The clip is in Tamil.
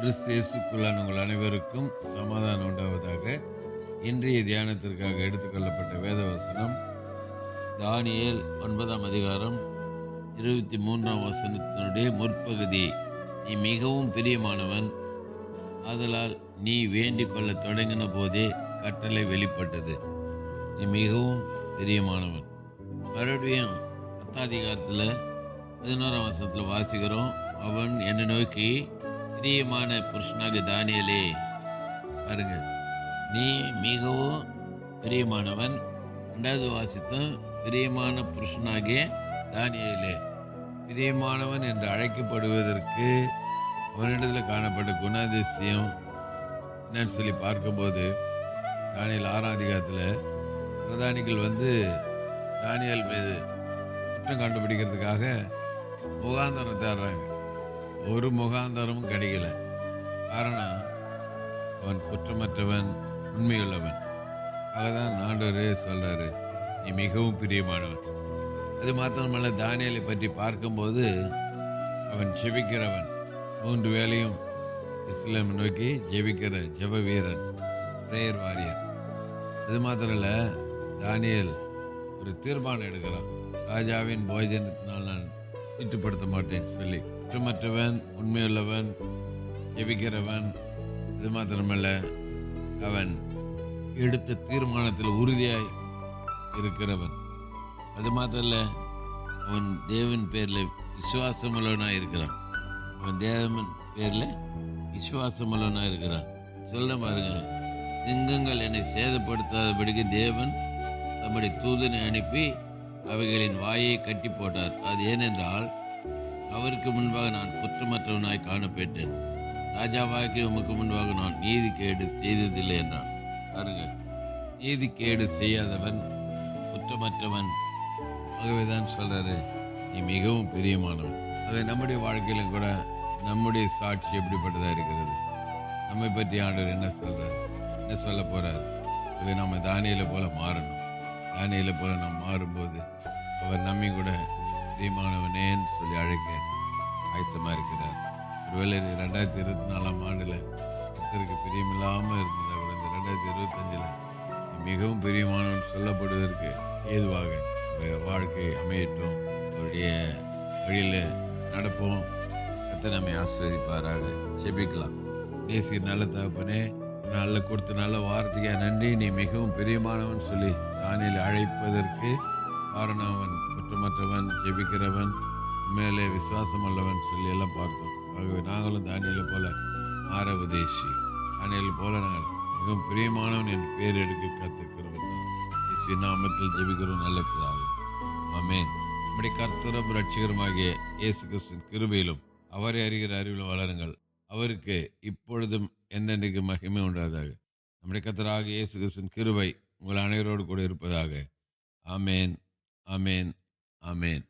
கிறிஸ்து இயேசுக்குள்ளான உங்கள் அனைவருக்கும் சமாதானம் உண்டாவதாக. இன்றைய தியானத்திற்காக எடுத்துக்கொள்ளப்பட்ட வேத வசனம் தானியேல் 9ஆம் அதிகாரம் 23ஆம் வசனத்தினுடைய முற்பகுதி. நீ மிகவும் பிரியமானவன், ஆதலால் நீ வேண்டிக் கொள்ளத் தொடங்கின போதே கட்டளை வெளிப்பட்டது. நீ மிகவும் பிரியமானவன். மறுபடியும் 10ஆம் அதிகாரத்தில் 11ஆம் வசனத்தில் வாசிக்கிறோம். அவன் என்னை நோக்கி, பிரியமான புருஷனாகிய தானியேலே, பாருங்க, நீ மிகவும் பிரியமானவன். 2வது வாசித்தோம், பிரியமான புருஷனாகிய தானியேலே. பிரியமானவன் என்று அழைக்கப்படுவதற்கு அவனிடத்தில் காணப்பட்ட குணாதிசயம் என்னன்னு சொல்லி பார்க்கும்போது, தானியேல் 6ஆம் அதிகாரத்தில் பிரதானிகள் தானியேல் மீது குற்றம் கண்டுபிடிக்கிறதுக்காக முகாந்தரம் தேடுறாங்க. ஒரு முகாந்தரமும் கிடைக்கல. காரணம், அவன் குற்றமற்றவன், உண்மையுள்ளவன். ஆகதான் ஆண்டவரே சொல்றாரு, நீ மிகவும் பிரியமானவன். அது மாத்திரமல்ல, தானியேலை பற்றி பார்க்கும்போது அவன் ஜெபிக்கிறவன். 3 வேளையும் எருசலேமை நோக்கி ஜெபிக்கிற ஜெப வீரன், பிரேயர் வாரியர். அது மாத்திரம் இல்ல, தானியேல் ஒரு தீர்மானம் எடுக்கிறான். ராஜாவின் போஜனத்தினால் நான் தீட்டுப்படுத்த மாட்டேன்னு சொல்லி. குற்றமற்றவன், உண்மையுள்ளவன், ஜெபிக்கிறவன். இது மாத்திரமல்ல, அவன் எடுத்த தீர்மானத்தில் உறுதியாய் இருக்கிறவன். அது மாத்திரம் இல்ல, அவன் தேவன் பேர்ல விசுவாசமுள்ளவனாய் இருக்கிறான். அவன் தேவன் பேர்ல விசுவாசமுள்ளவனாய் இருக்கிறான். சொல்ல பாருங்க, சிங்கங்கள் என்னை சேதப்படுத்தாதபடிக்கு தேவன் தம்முடைய தூதனை அனுப்பி அவைகளின் வாயை கட்டி போட்டார். அது ஏனென்றால், அவருக்கு முன்பாக நான் குற்றமற்றவனாய் காணப்பட்டேன். ராஜாவாகி உமக்கு முன்பாக நான் நீதிகேடு செய்ததில்லை என்றான். பாருங்க, நீதிகேடு செய்யாதவன், குற்றமற்றவன். ஆகவேதான் சொல்றாரு, நீ மிகவும் பிரியமானவன். ஆகவே நம்முடைய வாழ்க்கையில கூட நம்முடைய சாட்சி எப்படிப்பட்டதா இருக்கிறது? நம்மை பற்றி ஆண்டவர் என்ன சொல்றார், என்ன சொல்ல போறார்? ஆகவே நம்ம தானியேலை போல மாறணும். தானியேலை போல நாம் மாறும்போது அவர் நம்மை கூட பிரியமானவனேன்னு சொல்லி அழைக்க ஆயத்தமா இருக்கிறார். ஒருவேளை 2024ஆம் ஆண்டுல கர்த்தருக்கு பிரியமில்லாமல் இருந்ததா கூட, இந்த 2025ல் மிகவும் பிரியமானவன் சொல்லப்படுவதற்கு ஏதுவாக வாழ்க்கை அமையட்டும். அவருடைய வழியில் நடப்போம். கர்த்தர் நம்மை ஆசீர்வதிப்பாராக. ஜெபிக்கலாம். நேசிக்கிற நல்ல தகப்பனே, நல்ல கொடுத்த நல்ல வார்த்தையா நன்றி. நீ மிகவும் பிரியமானவன் சொல்லி தானியேலை அழைப்பதற்கு காரணம், அவன் குற்றமற்றவன், ஜெபிக்கிறவன், மேலே விசுவாசம் உள்ளவன் சொல்லி எல்லாம் பார்த்தோம். ஆகவே நாங்களும் தானியேலை போல மாற உதேசி. தானியேலை போல நாங்கள் மிகவும் பிரியமானவன் என்று பேர் எடுக்க கற்றுக்கிறவன். இயேசு நாமத்தில் ஜெபிக்கிறோம் நல்ல பிதாவே. ஆமென். நம்முடைய கர்த்தரும் ரட்சகருமாகிய இயேசு கிறிஸ்துவின் கிருபையிலும் அவரை அறிகிற அறிவிலும் வளருங்கள். அவருக்கு இப்பொழுதும் என்னென்றைக்கு மகிமை உண்டாதாக. நம்முடைய கர்த்தராகிய இயேசு கிறிஸ்துவின் கிருபை உங்கள் அனைவரோடு கூட இருப்பதாக. ஆமென், ஆமென், ஆமென்.